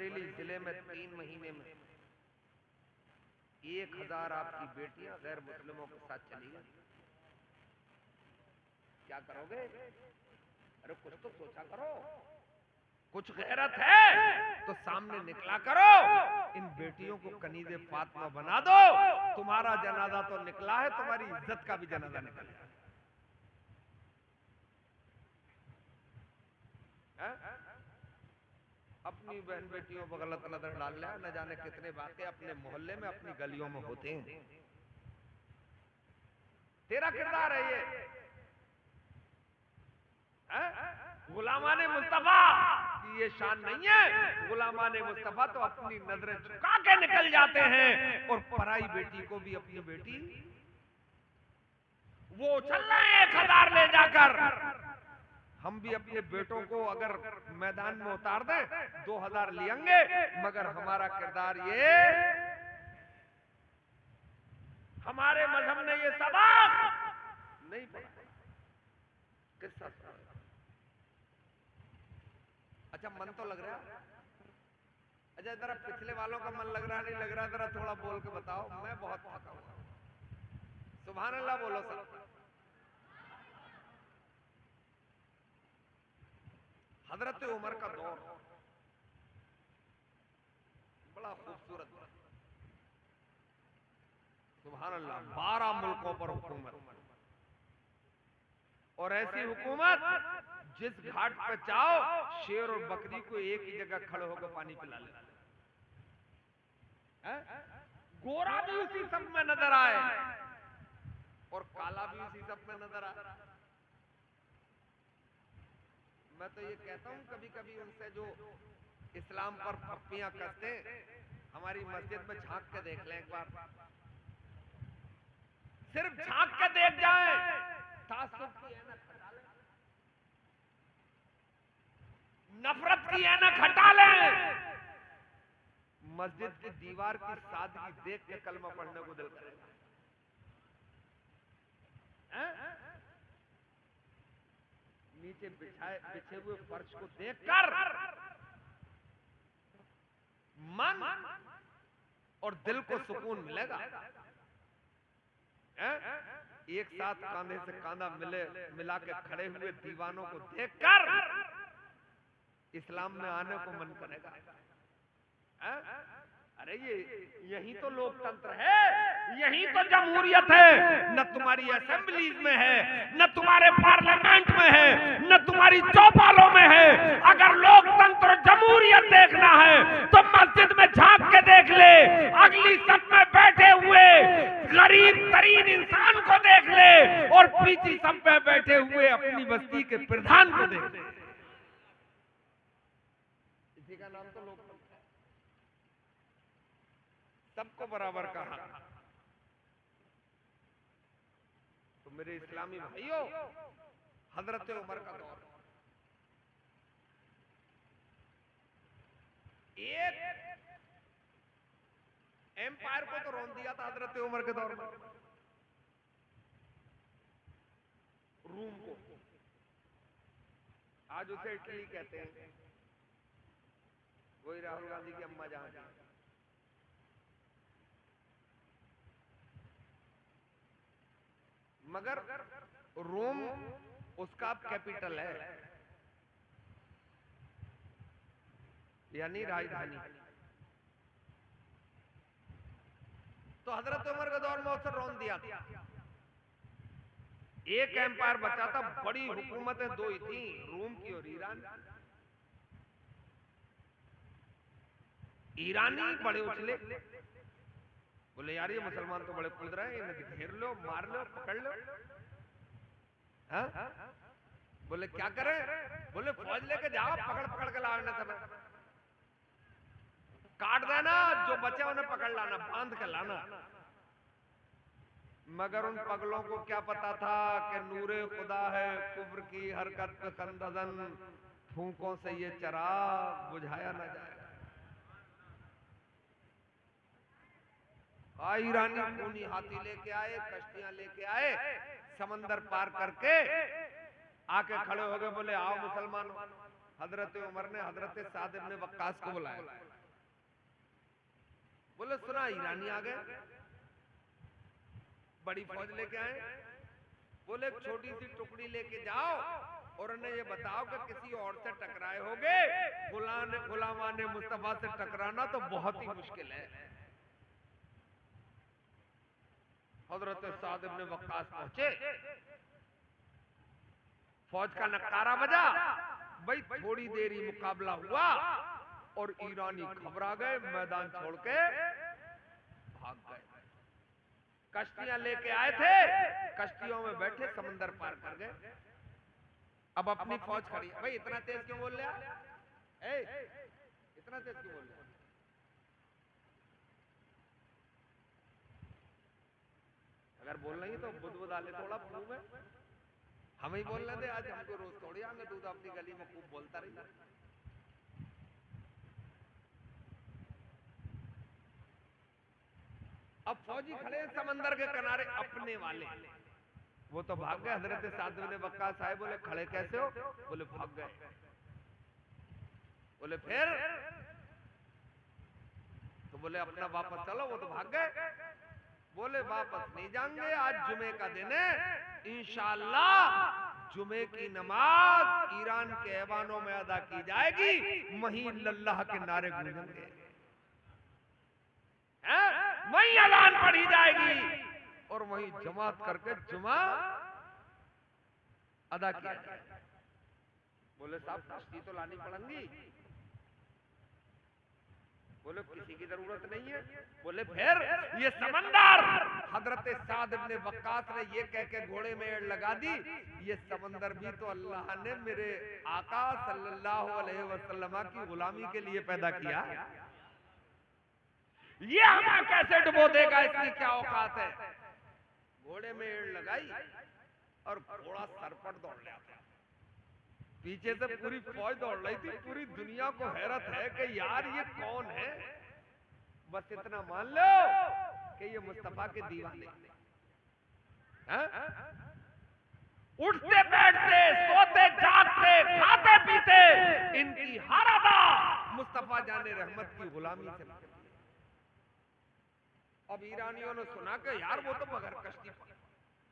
बरेली जिले में 3 महीने में 1000 आपकी बेटियां गैर मुस्लिमों के साथ चली गई। क्या करोगे? अरे कुछ तो सोचा करो, कुछ गैरत है तो सामने निकला करो। इन बेटियों को कनीज़े फातिमा बना दो। तुम्हारा जनाजा तो निकला है, तुम्हारी इज्जत का भी जनाजा निकल जाए। अपनी बहन बेटियों पर गलत नजर डाल लिया, न जाने कितने वाक़े अपने मोहल्ले में अपनी गलियों में होते हैं। तेरा किरदार है ये। गुलामाने मुस्तफा की ये शान नहीं है। गुलामाने मुस्तफा तो अपनी नजरें झुका के निकल जाते हैं और पराई बेटी को भी अपनी बेटी वो चल रहे हैं 1000 ले जाकर। हम भी अपने बेटों को अगर मैदान में उतार दें 2000 लेंगे, मगर हमारा किरदार ये, हमारे मजहब ने ये सबक नहीं पढ़ा। किस्सा अच्छा मन तो लग रहा है? अच्छा जरा पिछले वालों का मन लग रहा नहीं लग रहा, जरा थोड़ा बोल के बताओ। मैं बहुत थका हुआ। सुभान अल्लाह बोलो सब। हजरत उमर का दौर बड़ा खूबसूरत। सुभान अल्लाह। 12 मुल्कों पर हुकूमत, और ऐसी हुकूमत जिस घाट पे जाओ शेर और बकरी को एक ही जगह खड़े होकर पानी पिला ले। गोरा भी उसी सब में नजर आए और काला भी उसी सब में नजर आए। मैं तो ये कहता हूं कभी कभी उनसे जो इस्लाम पर पप्पियां कसते, हमारी मस्जिद में झांक के देख लें एक बार। सिर्फ झांक के देख जाएं, तासुब की ऐनक हटा लें, नफरत की ऐनक हटा लें, मस्जिद की दीवार की सादगी देख के कलमा पढ़ने को दिल करेगा। नीचे बिछे हुए फर्श को देखकर मन और दिल को सुकून मिलेगा। एक साथ कांधे से कांधा मिला के खड़े हुए दीवानों को देखकर इस्लाम में आने को मन करेगा। अरे ये यही तो लोकतंत्र है, यही तो जमहूरियत है। न तुम्हारी असेंबलीज में है, न तुम्हारे पार्लियामेंट में है, न तुम्हारी चौपालों में है। अगर लोकतंत्र जमहूरियत देखना है तो मस्जिद में झांक के देख ले, अगली सब में बैठे हुए गरीब तरीन इंसान को देख ले, और पीछे सब में बैठे हुए अपनी बस्ती के प्रधान को देख ले। इसी का नाम तो लोकतंत्र। सबको बराबर का हक। तो मेरे इस्लामी भाइयों, हजरत उमर का दौर, एक एम्पायर को तो रोन दिया था हजरत उमर के दौर में, रूम को। आज उसे इटली कहते हैं, वही राहुल गांधी की अम्मा जान। मगर रोम उसका कैपिटल है, यानी राजधानी। तो हजरत उमर के दौर में उसे रोन दिया था। एक एम्पायर बचा था, बड़ी हुकूमतें दो ही थी, रोम की और ईरान। ईरानी बड़े उछले, बोले यार ये मुसलमान तो बड़े कूद रहे हैं, इन्हें घेर लो, मार लो, पकड़ लो। हाँ? बोले क्या करें? बोले फौज लेके जाओ, पकड़ पकड़ के लाने समय काट देना, जो बचे उन्हें पकड़ लाना, बांध के लाना। मगर उन पगलों को क्या पता था कि नूरे खुदा है कुफ्र की हरकत पे कंदजन, फूंकों से ये चराग बुझाया न जाए। ईरानी खूनी हाथी लेके आए, कश्तियां लेके आए, समंदर पार करके आके खड़े हो गए। बोले आओ मुसलमानों, हजरत उमर ने हजरत साद इब्ने वक्कास को बुलाया, बोले सुना ईरानी आ गए, बड़ी फौज लेके आए। बोले एक छोटी सी टुकड़ी लेके जाओ और उन्हें ये बताओ कि किसी और से टकराए होगे, गुलामान मुस्तफा से टकराना तो बहुत ही मुश्किल है। हजरत साद इब्ने वक्कास पहुंचे, फौज का नकारा बजा, भाई थोड़ी देर ही मुकाबला हुआ और ईरानी घबरा गए, मैदान छोड़ के भाग गए। कश्तियां लेके आए थे, कश्तियों में बैठे समंदर पार कर गए। अब अपनी फौज खड़ी है। भाई इतना तेज क्यों बोल रहा है? इतना तेज क्यों बोल रहा है? अगर बोल रही तो बुद्ध डाले थोड़ा मुंह में, हम ही बोलने दे। आज हमको रोज थोड़ी आगे, तू तो अपनी गली में खूब बोलता रही। अब फौजी खड़े समंदर के किनारे अपने वाले, वो तो भाग गए। हजरत साद इब्ने वक्कास आए, बोले खड़े कैसे हो? बोले भाग गए। बोले फिर? तो बोले अपना वापस चलो, वो तो भाग गए। बोले वापस नहीं जाएंगे, आज जुमे का दिन है, इंशाअल्लाह जुमे की नमाज ईरान के ऐवानों में अदा की जाएगी, वहीं अल्लाह के नारे गूंजेंगे, वहीं अज़ान पढ़ी जाएगी और वहीं जमात करके जुमा अदा किया जाएगा। बोले साहब कश्ती तो लानी पड़ेगी। बोले किसी की जरूरत नहीं है। बोले फिर? ये समंदर, हजरत साद इब्ने वक्कास ने ये कह के घोड़े में एड़ लगा दी, ये समंदर भी तो अल्लाह ने मेरे आका सल्लल्लाहु अलैहि वसल्लम की गुलामी के लिए पैदा किया, ये हमें कैसे डुबो देगा, इसकी क्या औकात है। घोड़े में एड़ लगाई और घोड़ा सर पर दौड़ रहा था, पीछे से पूरी फौज दौड़ रही थी। पूरी दुनिया को हैरत है कि यार ये कौन है। बस इतना मान लो कि ये मुस्तफा के दीवाने हैं। उठते बैठते, सोते जागते, खाते पीते, इनकी हर अदा मुस्तफा जाने रहमत की गुलामी से। अब ईरानियों ने सुना कि यार वो तो बगैर कश्ती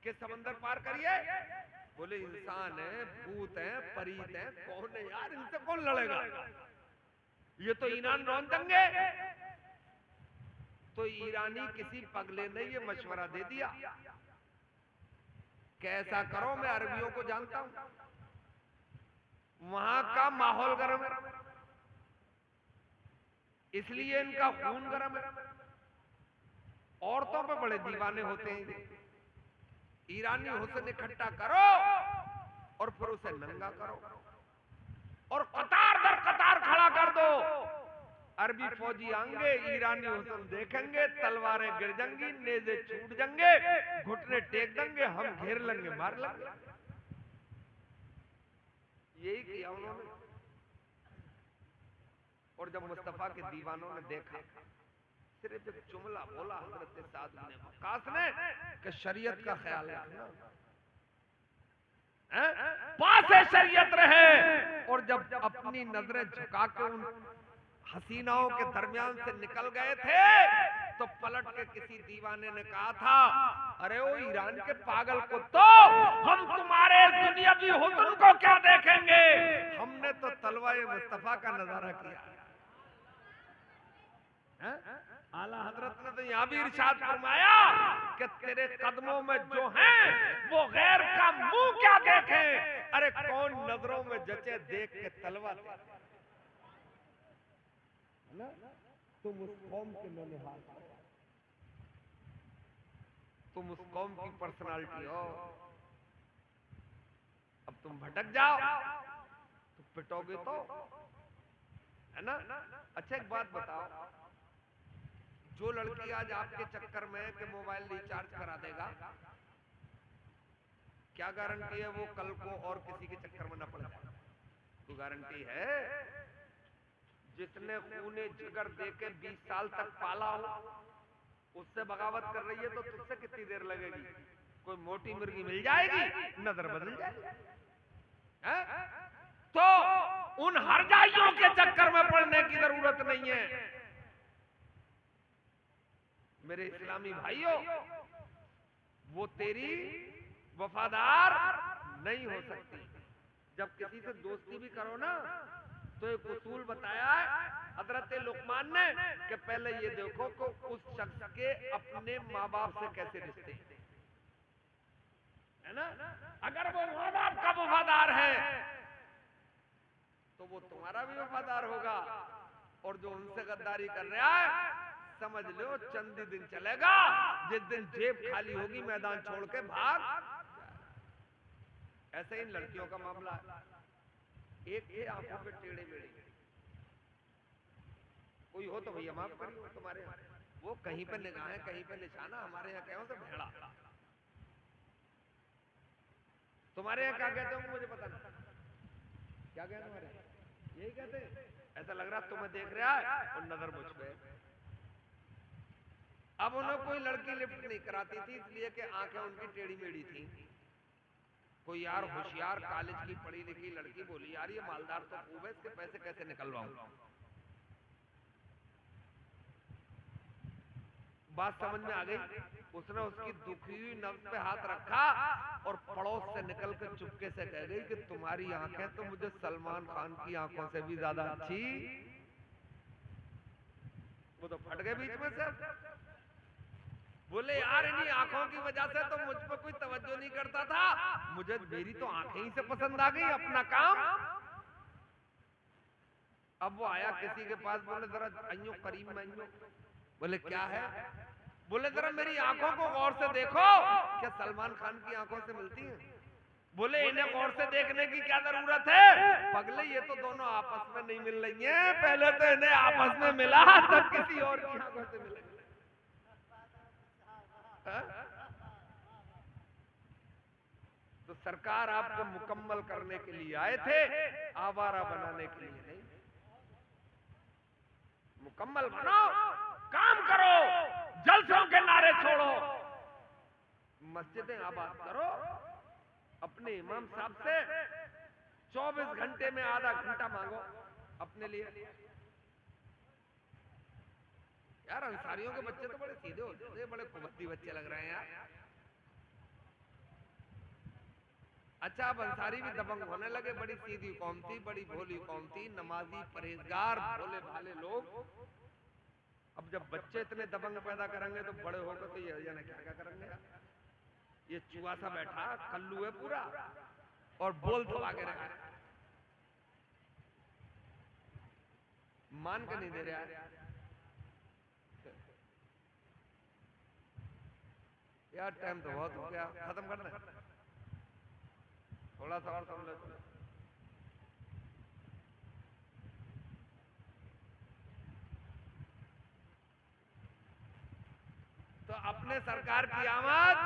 के समंदर पार करिए। बोले इंसान है, भूत है, परीत है, कौन है यार, इनसे कौन लड़ेगा, ये तो ईरान रौन देंगे। तो ईरानी किसी पगले ने ये मशवरा दे दिया कि ऐसा करो, मैं अरबियों को जानता हूं, वहां का माहौल गर्म है, इसलिए इनका खून गर्म है, औरतों पे बड़े दीवाने होते हैं। ईरानी हुस्न इकट्ठा करो और फिर उसे नंगा करो और कतार दर कतार खड़ा कर दो। अरबी फौजी आएंगे, ईरानी हुस्न देखेंगे, तलवारें गिर जाएंगी, नेज़े छूट जाएंगे, घुटने टेक देंगे, हम घेर लेंगे, मार लेंगे। यही किया उन्होंने। और जब मुस्तफा के दीवानों ने देखा, सिर्फ एक जुमला बोला हजरत साद इब्ने वक्कास ने कि शरीयत का ख्याल रखना, पास शरीयत रहे। और जब अपनी नजरें झुका के उन हसीनाओं के दरमियान से निकल गए थे, तो पलट के किसी दीवाने ने कहा था, अरे ओ ईरान के पागल कुत्तो, हम तुम्हारे दुनियावी हुस्न को क्या देखेंगे, हमने तो तलवाए मुस्तफा का नजारा किया। आला हजरत ने तो यहाँ भी इरशाद फरमाया कि तेरे कदमों में जो हैं वो गैर का मुंह क्या देखे, अरे कौन नजरों में जचे देख के तलवा दे ना। तुम उस कौम के ननिहाल, तुम उस कौम की पर्सनालिटी हो। अब तुम भटक जाओ तो पिटोगे तो, है ना। अच्छा एक बात बताओ, जो लड़की आज आपके चक्कर में कि मोबाइल रिचार्ज करा देगा, क्या गारंटी है वो कल को और किसी के चक्कर में न पड़ जाए? तो गारंटी है। जिसने खूने जिगर देके 20 साल तक पाला हो, उससे बगावत कर रही है तो तुझसे कितनी देर लगेगी? कोई मोटी मुर्गी मिल जाएगी, नजर बदल जाएगी। तो उन हरजाइयों के चक्कर में पड़ने की जरूरत नहीं है। मेरे इस्लामी भाइयों, वो तेरी वफादार नहीं हो सकती। जब किसी से दोस्ती भी करो ना, तो एक उसूल बताया है हजरत लुकमान ने कि पहले ये देखो कि उस शख्स के अपने माँ बाप से कैसे रिश्ते है ना। अगर वो माँ बाप का वफादार है तो वो तुम्हारा भी वफादार होगा, और जो उनसे गद्दारी कर रहा है, समझ लो चंद ही दिन चलेगा, जिस दिन जेब खाली होगी मैदान छोड़ के भाग। ऐसे ही इन लड़कियों का मामला है। एक थे आंखों पे टेढ़े मेढ़े, कोई हो तो भैया माफ करिए, तुम्हारे यहाँ वो कहीं पे निगाहें कहीं पे निशाना, हमारे यहाँ कहो तो भेड़ा। तुम्हारे यहाँ क्या कहते होंगे मुझे पता नहीं, क्या कहते तुम्हारे यही कहते हैं। ऐसा लग रहा तुम्हें देख रहा है और नजर मुझ पे। अब उन्हें कोई लड़की लिफ्ट नहीं कराती थी, इसलिए कि आंखें उनकी टेढ़ी मेढ़ी थी। कोई यार होशियार कॉलेज की पढ़ी लिखी लड़की बोली, यार ये मालदार तो खूब है, इसके पैसे कैसे निकलवाऊं। बात समझ में आ गई। उसने उसकी दुखी हुई नब्ज पे हाथ रखा और पड़ोस से निकल कर चुपके से कह गई कि तुम्हारी आंखें तो मुझे सलमान खान की आंखों से भी ज्यादा अच्छी। वो तो फट गए बीच में से। बोले यार इन्हीं आंखों की वजह से तो मुझ पर कोई तवज्जो नहीं करता था, मुझे मेरी तो आंखें ही से पसंद आ गई, अपना काम। अब वो आया किसी के पास, बोले जरा अइयो करीम में अइयो। बोले क्या है। बोले जरा मेरी आंखों को गौर से देखो, क्या सलमान खान की आंखों से मिलती हैं। बोले इन्हें गौर से देखने की क्या जरूरत है, पगले ये तो दोनों आपस में नहीं मिल रही हैं, पहले तो इन्हें आपस में मिला तब किसी और की आंखों से मिलेगी। तो सरकार आपको मुकम्मल करने के लिए आए थे, आवारा बनाने के लिए नहीं। मुकम्मल बनो, काम करो, जलसों के नारे छोड़ो, मस्जिदें आबाद करो, अपने इमाम साहब से 24 घंटे में आधा घंटा मांगो अपने लिए। यार अंसारियों के बच्चे तो बड़े सीधे होते हैं, बड़े कुबद्दी बच्चे लग रहे हैं यार। अच्छा अब अंसारी भी दबंग होने लगे, बड़ी सीधी कौम थी, बड़ी भोली कौम थी, नमाजी परहेजगार भोले भाले लोग। अब जब बच्चे इतने दबंग पैदा करेंगे तो बड़े होकर तो ये जाने क्या क्या करेंगे। ये चूहा सा बैठा कल्लू है पूरा, और बोल तो आगे रहा, मान के नहीं दे रहा है। यार टाइम तो बहुत हो गया, खत्म कर दे, थोड़ा सा और सुन ले। तो अपने सरकार की आमद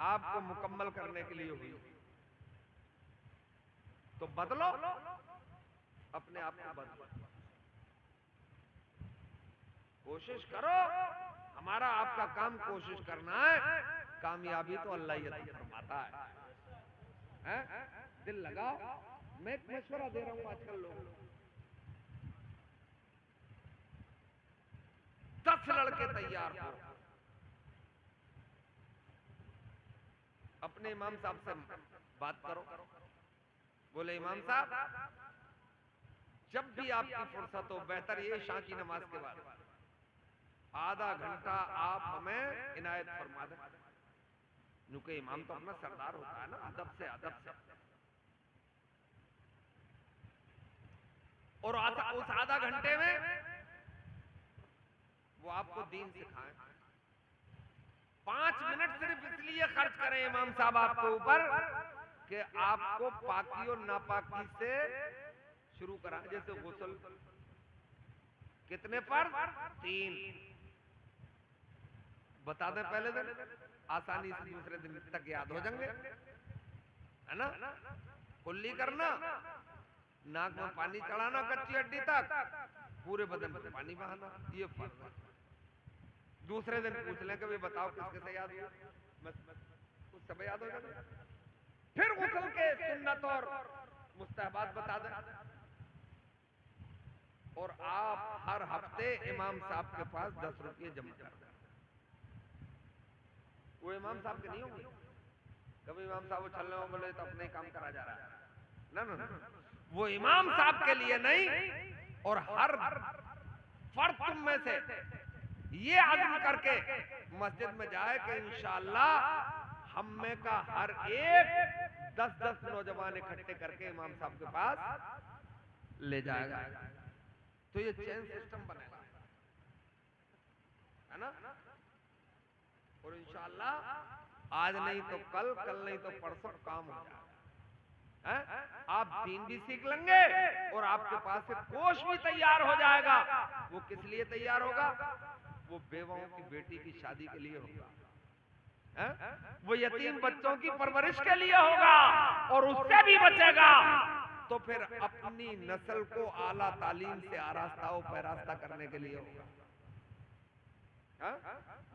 आपको मुकम्मल करने के लिए हुई, तो बदलो, अपने आप को बदलो, कोशिश करो। हमारा आपका काम कोशिश करना है, कामयाबी तो अल्लाह ही अता फरमाता है। दिल लगाओ। मैं एक मशवरा दे रहा हूं आजकल लोग 10 लड़के तैयार हो, अपने इमाम साहब से बात करो। बोले इमाम साहब जब भी आपकी फुर्सत हो, बेहतर ये शाम की नमाज के बाद आधा घंटा आप हमें इनायत फरमा दें, क्योंकि इमाम तो अपना सरदार होता है ना, अदब से अदब से। और उस आधा घंटे में वो आपको दीन सिखाएं। 5 मिनट सिर्फ इसलिए खर्च करें इमाम साहब आपके ऊपर कि आपको पाकी और नापाकी से शुरू करा। जैसे गुस्ल कितने पर 3 बता दें पहले दिन, आसानी से दूसरे दिन तक याद हो जाएंगे, है ना। कुल्ली करना, नाक में पानी चढ़ाना कच्ची हड्डी तक, पूरे बदन पर पानी बहाना, ये फर्क है। दूसरे दिन पूछ लें कि भाई बताओ किसके से याद हुआ, बस उस समय याद हो जाएगा। फिर गुस्ल के सुन्नत और मुस्तहबात बता दें। और आप हर हफ्ते इमाम साहब के पास 10 रुपये जमा कर दें। वो इमाम साहब के नहीं होंगे, कभी इमाम साहब उछलने हो बोले तो अपने ही काम करा जा रहा है, ना ना ना, वो इमाम साहब के लिए नहीं। और हर फर्द तुम में से ये आज़म करके मस्जिद में जाए कि इंशाअल्लाह हम में का हर एक 10-10 नौजवान इकट्ठे करके इमाम साहब के पास ले जाएगा। तो ये चेन सिस्टम बनेगा, है ना। और इंशाअल्लाह आज नहीं तो कल, कल नहीं तो परसों काम हो जाएगा। आप दीन भी सीख लेंगे और आपके पास से कोष भी तैयार हो जाएगा। वो किस लिए तैयार होगा? वो बेवाओं की बेटी की शादी के लिए होगा, वो यतीम बच्चों की परवरिश के लिए होगा। और उससे भी बचेगा तो फिर अपनी नस्ल को आला तालीम से आरास्ता व पैरास्ता करने के लिए होगा।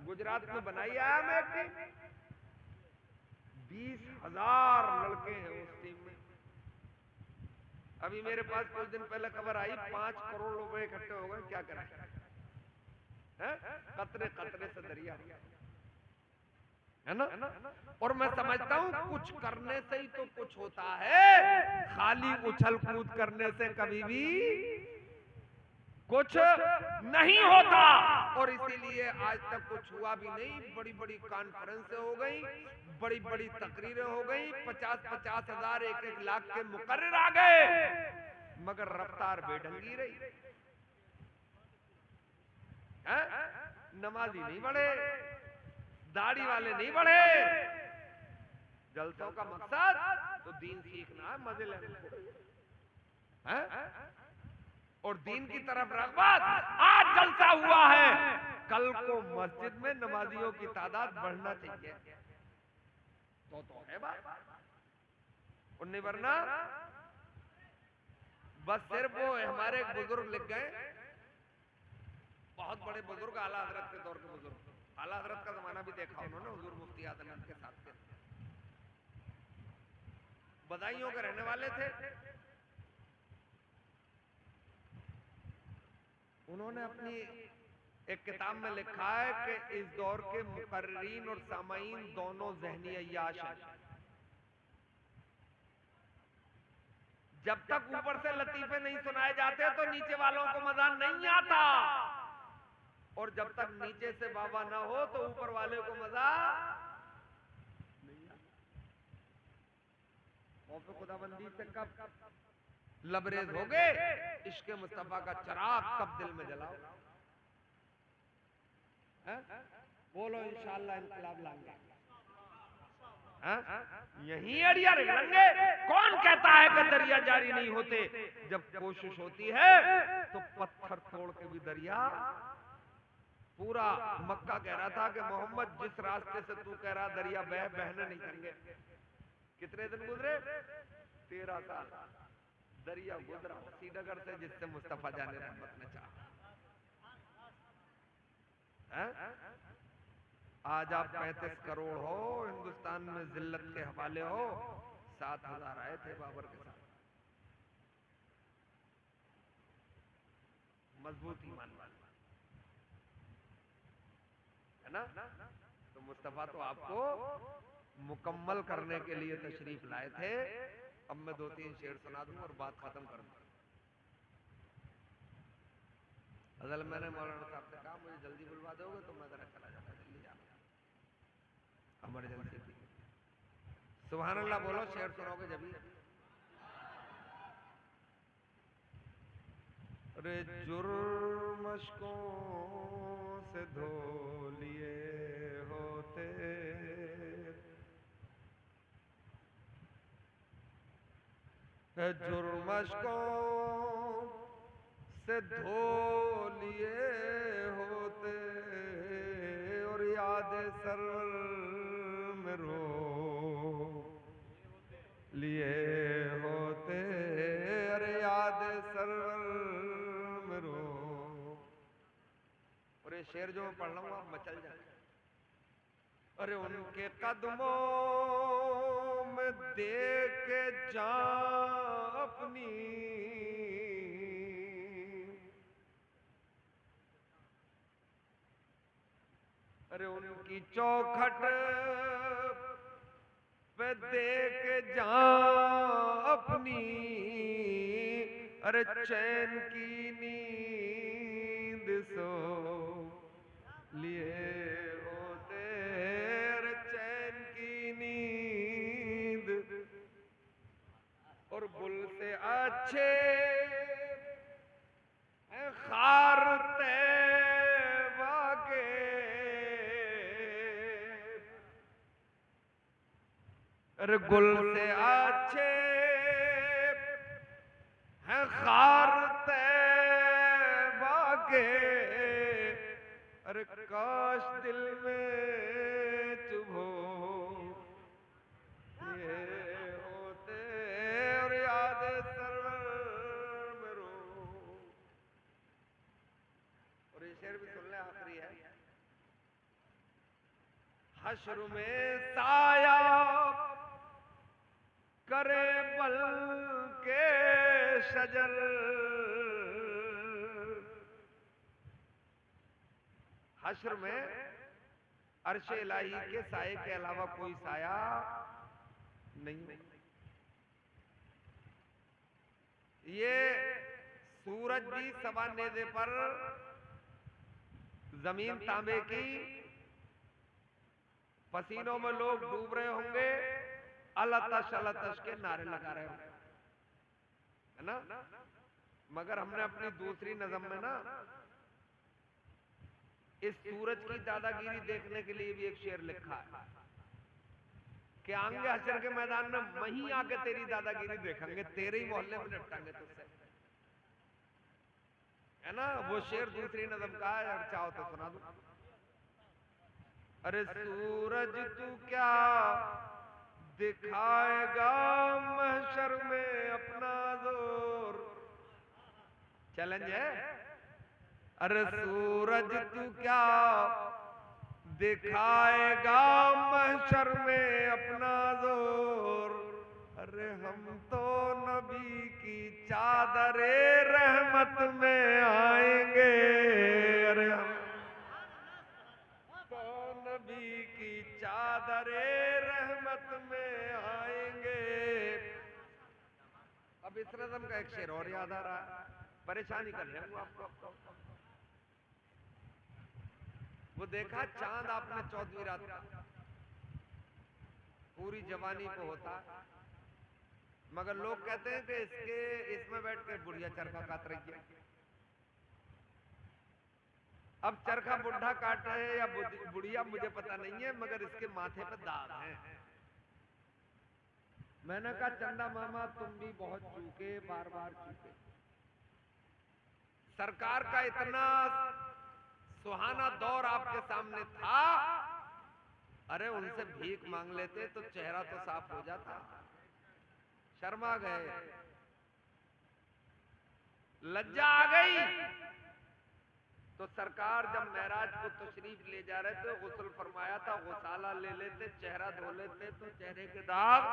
गुजरात में बनाई आया मैं एक टीम, 20,000 लड़के हैं उस टीम में। अभी मेरे पास कुछ दिन पहले खबर आई 5 करोड़ रुपए इकट्ठे हो गए। क्या करें, कतरे कतरे से दरिया, है ना। और मैं समझता हूं कुछ करने से ही तो कुछ होता है, खाली उछल कूद करने से कभी भी कुछ नहीं होता। और इसीलिए आज तक कुछ हुआ भी नहीं। बड़ी बड़ी कॉन्फ्रेंसें हो गई, बड़ी बड़ी तकरीरें हो गई, 50-50 हजार 1-1 लाख के मुकर्रर आ गए, मगर रफ्तार बेढंगी रही। नमाजी नहीं बढ़े, दाढ़ी वाले नहीं बढ़े। जलसों का मकसद तो दीन सीखना है, मजे लेना है। और दीन की तरफ रग़बत। आज जलसा हुआ है, कल को मस्जिद में नमाजियों की तादाद बढ़ना चाहिए। तो है बात, और नहीं वरना बस सिर्फ वो हमारे एक बुजुर्ग लिख गए, बहुत बड़े बुजुर्ग, आला हजरत के दौर के बुजुर्ग, आला हजरत का जमाना भी देखा उन्होंने, हुजूर मुफ्ती आदम के साथ थे, बदायूं के रहने वाले थे। उन्होंने अपनी एक किताब में लिखा है कि इस दौर के मुकर्रीन और सामाईन दोनों ज़हनी अय्याश हैं। जब तक ऊपर से लतीफे नहीं सुनाए जाते तो नीचे वालों को मजा नहीं आता, और जब तक नीचे से बाबा ना हो तो ऊपर वाले को मजा नहीं आता। खौफ खुदाबंदी से कब लबरेज हो गए, इश्क मुस्तफा का चिराग कब दिल में जलाओ। बोलो इंशाअल्लाह इनकलाब लाएंगे, यही अड़िया रहेंगे। कौन कहता है कि दरिया जारी नहीं होते? जब कोशिश होती है तो पत्थर तोड़ के भी दरिया। पूरा मक्का कह रहा था कि मोहम्मद जिस रास्ते से तू कह रहा दरिया बहने नहीं देंगे। कितने दिन गुजरे? 13 साल दरिया गुजरा श्रीनगर से, जिससे मुस्तफा जाने रहमत ने चाहा। आज आप 35 करोड़ हो, हिंदुस्तान में जिल्लत के हवाले हो। 7,000 आए थे बाबर के साथ, मजबूत ईमान वाले, है ना। तो मुस्तफा तो आपको मुकम्मल करने के लिए तशरीफ लाए थे। अब मैं 2-3 शेर सुना दूं और बात खत्म कर दूं। असल मैंने मौलाना साहब से कहा मुझे जल्दी बुलवा दोगे तो मैं जरा चला जाता, जल्दी जाना, इमरजेंसी थी। सुभान अल्लाह बोलो, शेर सुनोगे जब ही। अरे जुर्म अश्कों से धो लिए होते, जुर्म अश्कों से धो लिए होते, और याद सरवर में रो लिए होते। अरे याद सरवर में रो। और ये शेर जो मैं पढ़ रहा हूँ आप मचल जाए। अरे उनके कदमों में दे के जान अपनी, अरे उनकी चौखट पे देख जा अपनी, अरे चैन की नींद सो लिए होते, अरे चैन की नींद, और बुल से अच्छे खार तैबा के, अरे गुल से अच्छे हैं खार तैबा के, अरे काश दिल में चुभो ये होते, और याद सरवर में रो। और ये शेर भी सुन ले, आखिरी है। हश्र में साया करे बल के शजर, हश्र में अर्श इलाही के साये के अलावा कोई साया नहीं। ये सूरज भी सवा नेज़े पर, जमीन तांबे की, पसीनों में लोग डूब रहे होंगे, अलतश के नारे लगा रहे होंगे, है ना। मगर हमने अपनी दूसरी नज़म में ना इस सूरज की दादागिरी देखने के लिए भी एक शेर लिखा है कि आगे हशर के मैदान में वहीं आके तेरी दादागिरी देखेंगे, तेरे ही मोहल्ले में निपटांगे तुझसे, है ना। वो शेर दूसरी नज़म का है, अगर चाहो तो सुना दूं। अरे सूरज तू क्या दिखाएगा महशर में अपना जोर, चैलेंज है। अरे सूरज तू क्या दिखाएगा महशर में अपना जोर, अरे हम तो नबी की चादरे रहमत में आएंगे, अरे हम तो नबी की चादरे रहमत में आएंगे। अब इस रज़म का एक शेर और याद आ रहा है, परेशानी कर रहे हूँ आपको। वो देखा चांद आपने 14वीं रात का, पूरी जवानी को होता, मगर लोग कहते हैं कि इसमें बैठ के बुढ़िया चरखा काट रही है। अब चरखा बुढ़ा काट रहे हैं या बुढ़िया मुझे पता नहीं है, मगर इसके माथे पे दाग हैं। मैंने कहा चंदा मामा तुम भी बहुत चूके, बार बार चूके। सरकार का इतना सुहाना दौर आपके सामने था, अरे उनसे भीख मांग लेते तो चेहरा तो साफ हो जाता। शर्मा गए, लज्जा आ गई। तो सरकार जब महराज को तशरीफ ले जा रहे थे, गुस्ल फरमाया था, गुसाला ले लेते, चेहरा धो लेते तो चेहरे के दाग।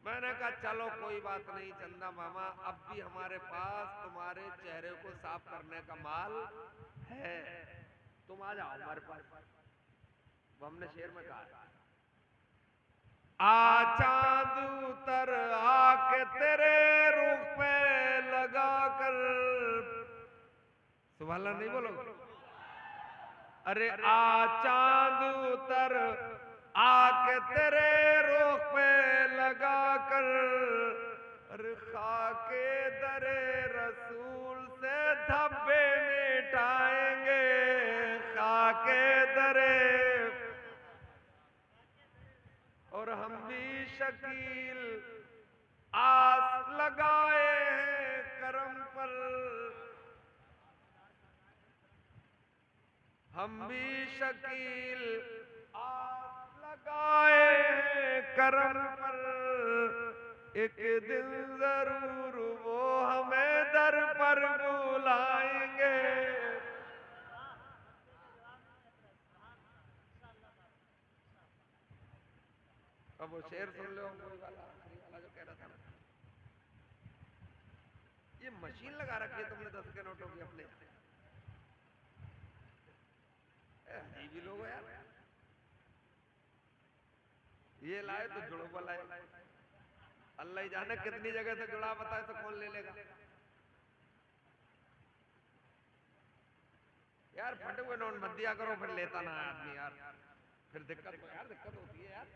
मैंने कहा चलो कोई बात नहीं चंदा मामा, अब भी हमारे पास तुम्हारे चेहरे को साफ करने का माल है, तुम आ जाओ हमारे पास। वो हमने शेर में कहा, आ चांद उतर आके तेरे रुख पे लगा कर, सुभान अल्लाह नहीं बोलोगे? अरे आ चांद उतर आके तेरे रुख पे लगा कर, अरे खाके दरे रसूल से धब्बे मिटाएंगे, खाके दरे, और हम भी शकील आस लगाए हैं करम पर, हम भी शकील आस लगाए हैं करम पर, एक दिन जरूर वो हमें दर पर बुलाएंगे। अब वो शेर सुन लो, कोई वाला जो कह रहा था ना, ये मशीन लगा रखी है तुमने 10 के नोटों की अपने। अजीब ही लोग हो यार। ये लाए तो जुड़वा लाए, अल्लाह ही जाने कितनी जगह से जुड़ा, बताए तो कौन ले लेगा यार। फटे हुए नोट मत दिया करो, फिर लेता ना आदमी यार, फिर दिक्कत होती है यार।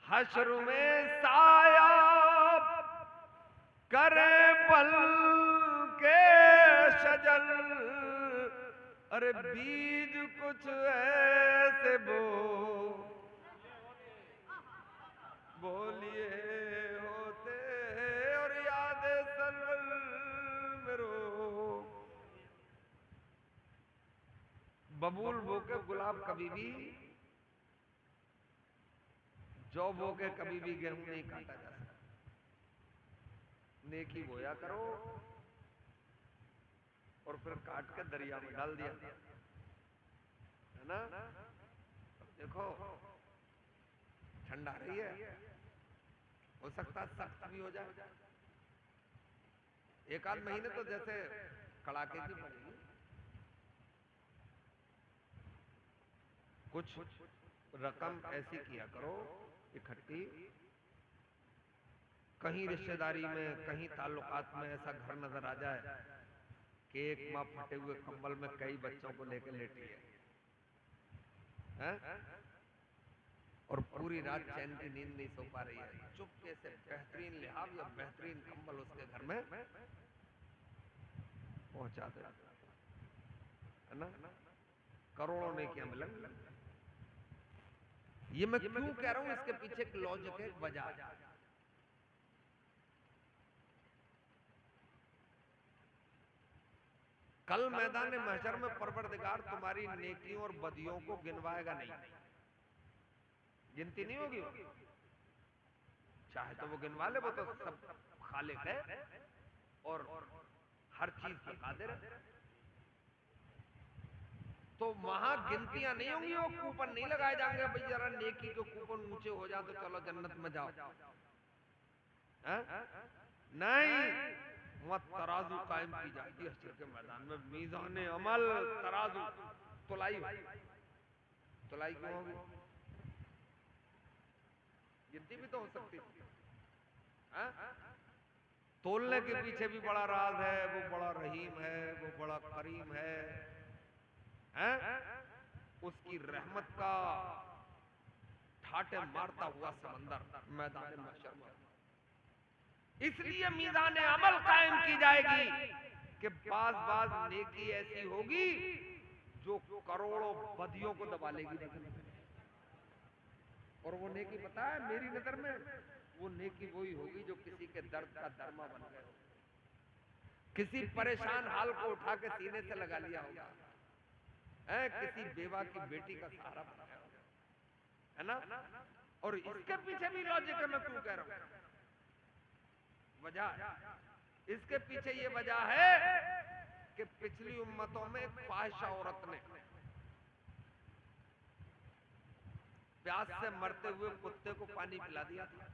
हश्र में साया करे पल के शजर, अरे बीज कुछ ऐसे बोलिए होते और याद सरवर मेरो। बबूल बो के गुलाब कभी भी, जौ बो के कभी भी गेहूं नहीं काटा जा सकता। नेकी बोया करो और फिर काट के दरिया में डाल दिया, है ना। देखो ठंडा रही है, हो सकता है सख्त भी हो जाए, एक आध महीने तो जैसे कड़ाके की पड़ेगी। कुछ रकम ऐसी किया करो इकट्ठी, कहीं रिश्तेदारी में, कहीं ताल्लुकात में ऐसा घर नजर आ जाए कि एक माँ फटे हुए कंबल में कई बच्चों को लेकर लेटी है और पूरी रात चैन की नींद नहीं सो पा रही है, चुपके से बेहतरीन लिहाफ या बेहतरीन कंबल उसके घर में पहुंचा दे, है ना। करोड़ों ने किया मिलन। ये मैं क्यों कह रहा हूं, इसके पीछे एक लॉजिक है, एक वजह। कल मैदान महशर में परवरदिगार तुम्हारी नेकियों और बदियों को गिनवाएगा नहीं, गिनती नहीं होगी। चाहे तो वो गिनवा ले, वो तो सब खालिक है और हर चीज पर कादिर है। तो वहां गिनतियां नहीं होंगी, वो कूपन नहीं लगाए जाएंगे, भाई जरा नेकी के कूपन ऊंचे हो जाए तो चलो जन्नत में जाओ, नहीं। वहां तराजू कायम की जाती है हश्र के मैदान में, मीज़ान अमल, तराजू, तुलाई क्यों होगी, गिनती भी तो हो सकती है। तोलने के पीछे भी बड़ा राज है, वो बड़ा रहीम है, वो बड़ा करीम है, उसकी रहमत का ठाटे मारता हुआ समंदर मैदान महशर में। इसलिए मीज़ान अमल कायम की जाएगी कि बाज नेकी ऐसी होगी जो करोड़ों बदियों को दबा लेगी। और वो नेकी पता है मेरी नजर में, वो नेकी वही होगी जो किसी के दर्द का दरमा बन गया हो, किसी परेशान हाल को उठा के सीने से लगा लिया होगा, किसी बेवा की बेटी का सहारा बन गया होगा, है ना। और इसके पीछे भी लॉजिक है, मैं क्यों कह रहा हूं, वजह इसके पीछे ये वजह है कि पिछली उम्मतों में एक फाहिशा औरत ने प्यास से मरते हुए कुत्ते को पानी पिला दिया था।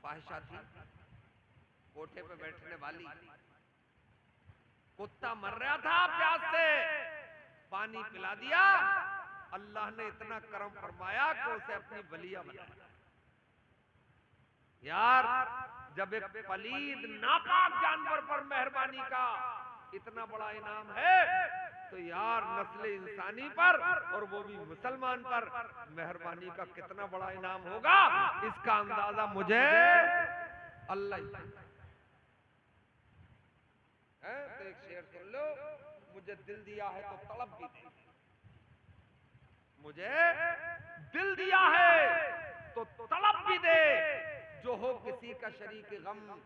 फाहिशा थी, कोठे पे बैठने वाली, कुत्ता मर रहा था प्यास से, पानी पिला दिया। अल्लाह ने इतना करम फरमाया कि उसे अपनी वलिया बनाया। यार जब एक पलीद नापाक जानवर पर मेहरबानी का इतना बड़ा इनाम है, तो यार नस्ल इंसानी पर, और वो भी मुसलमान पर, मेहरबानी का कितना बड़ा इनाम होगा, इसका अंदाजा मुझे अल्लाह है। तो एक शेर सुन लो, मुझे दिल दिया है तो तड़प भी दे, मुझे दिल दिया है तो तड़प भी दे, जो हो किसी का शरीक गम,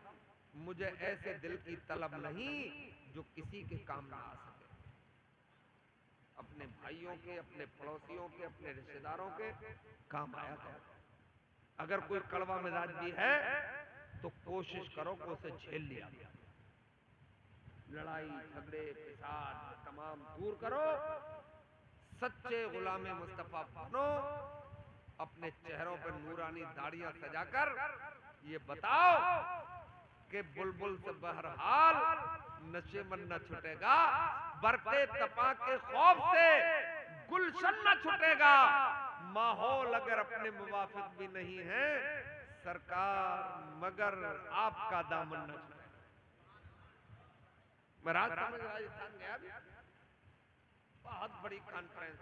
मुझे ऐसे दिल की तलब नहीं जो किसी के काम ना आ सके। अपने भाइयों के, अपने पड़ोसियों के, अपने रिश्तेदारों के काम आया करो। अगर कोई कड़वा मिजाज भी है तो कोशिश करो कि उसे झेल लिया, लड़ाई झगड़े फिसाद तमाम दूर करो, सच्चे गुलाम मुस्तफा बनो, अपने चेहरों पर नूरानी दाढ़ियां सजाकर ये बताओ कि बुलबुल से बहरहाल नशे मन न छुटेगा, बरते तपा के खौफ से गुलशन न छुटेगा, माहौल अगर अपने मुवाफिक भी नहीं है सरकार मगर आपका दामन न छुटेगा। मैं राजस्थान गया, बहुत बड़ी कॉन्फ्रेंस।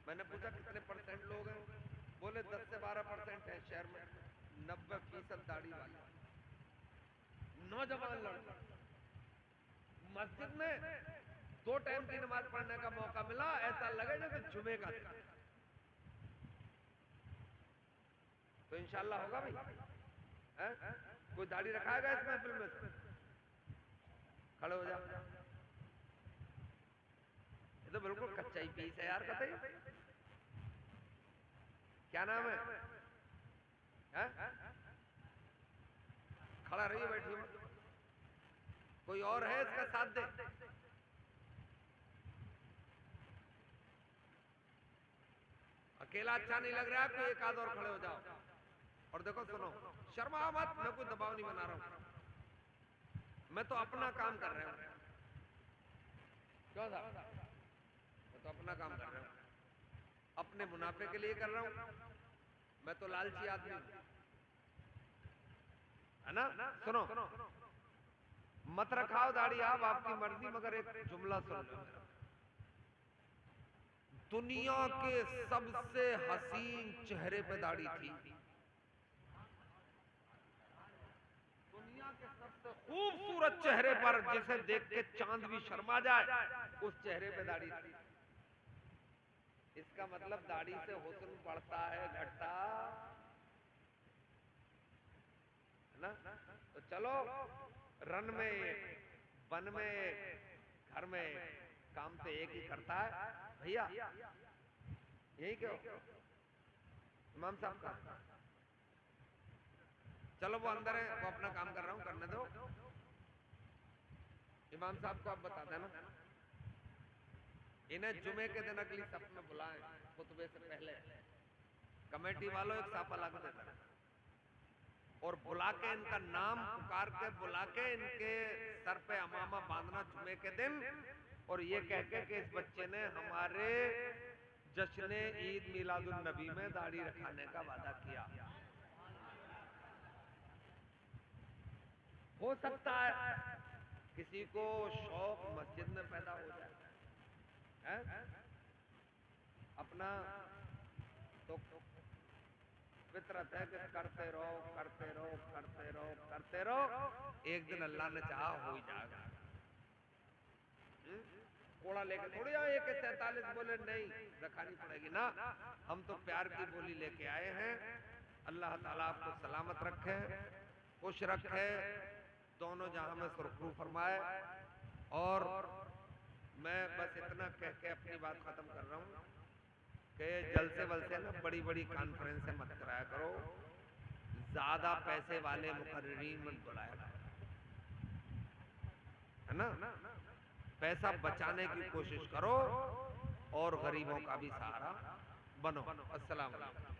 मैंने पूछा कितने परसेंट लोग हैं, बोले 10 से 12% है शहर में, 90% दाढ़ी वाले नौजवान लड़के। मस्जिद में 2 टाइम की नमाज पढ़ने का मौका मिला, ऐसा लगे जैसे जुमे का था। तो इंशाल्लाह होगा भाई, है? कोई दाढ़ी रखाएगा इस महफिल में से? खड़े हो जाओ। ये तो बिल्कुल कच्चा ही पीस है यार, कतई। क्या नाम है? खड़ा रहिए, बैठिए। कोई और है इसका साथ दे? अकेला अच्छा नहीं लग रहा, कोई एक आध और खड़े हो जाओ। और देखो सुनो, शर्मा मत, मैं कोई दबाव नहीं बना रहा हूं, मैं तो अपना काम कर रहा हूं। क्यों था? मैं तो अपना काम कर रहा हूं, अपने मुनाफे के लिए कर रहा हूं, मैं तो लालची आदमी हूं, है ना? सुनो, मत रखाओ दाढ़ी आप, आपकी मर्जी, मगर एक जुमला सुन लो। दुनिया के सबसे हसीन चेहरे पे दाढ़ी थी, दुनिया के सबसे खूबसूरत चेहरे पर, जिसे देख के चांद भी शर्मा जाए, उस चेहरे पे दाढ़ी थी। इसका मतलब दाढ़ी से हुस्न बढ़ता है, घटता है ना? तो चलो, रन में, वन में, घर में, काम तो एक ही करता है भैया, यही क्यों इमाम साहब का। चलो वो अंदर है, वो अपना काम कर रहा हूं, करने दो। इमाम साहब को आप बता देना, इन्हें जुमे के दिन अगली सफ में बुलाएं, खुतबे से पहले। कमेटी वालों एक साफा लगा देना और बुला के इनका नाम पुकार के बुला के इनके सर पे अमामा बांधना जुमे के दिन, और ये कह के कि इस बच्चे ने हमारे जश्न ईद मिलादुन नबी में दाढ़ी रखाने का वादा किया। हो सकता है किसी को शौक मस्जिद में पैदा हो जाए, है? अपना तो फितरत है कि करते रहो करते रहो करते रहो करते रहो, एक दिन अल्लाह ने चाहा हो ही जाएगा। कोड़ा लेके थोड़ी आए कि 47 बोले नहीं रखानी पड़ेगी ना, हम तो प्यार की बोली लेके आए हैं। अल्लाह ताला आपको सलामत रखे, खुश रखे, दोनों जहां में सुरखरू फरमाए। और मैं बस इतना कह के अपनी बात खत्म कर रहा हूं कि जलसे वलसे ना बड़ी बड़ी कॉन्फ्रेंस मत कराया करो, ज्यादा पैसे वाले मुकर्रीन मत बुलाया करो, है ना? पैसा बचाने की कोशिश करो और गरीबों का भी सहारा बनो। अस्सलाम वालेकुम।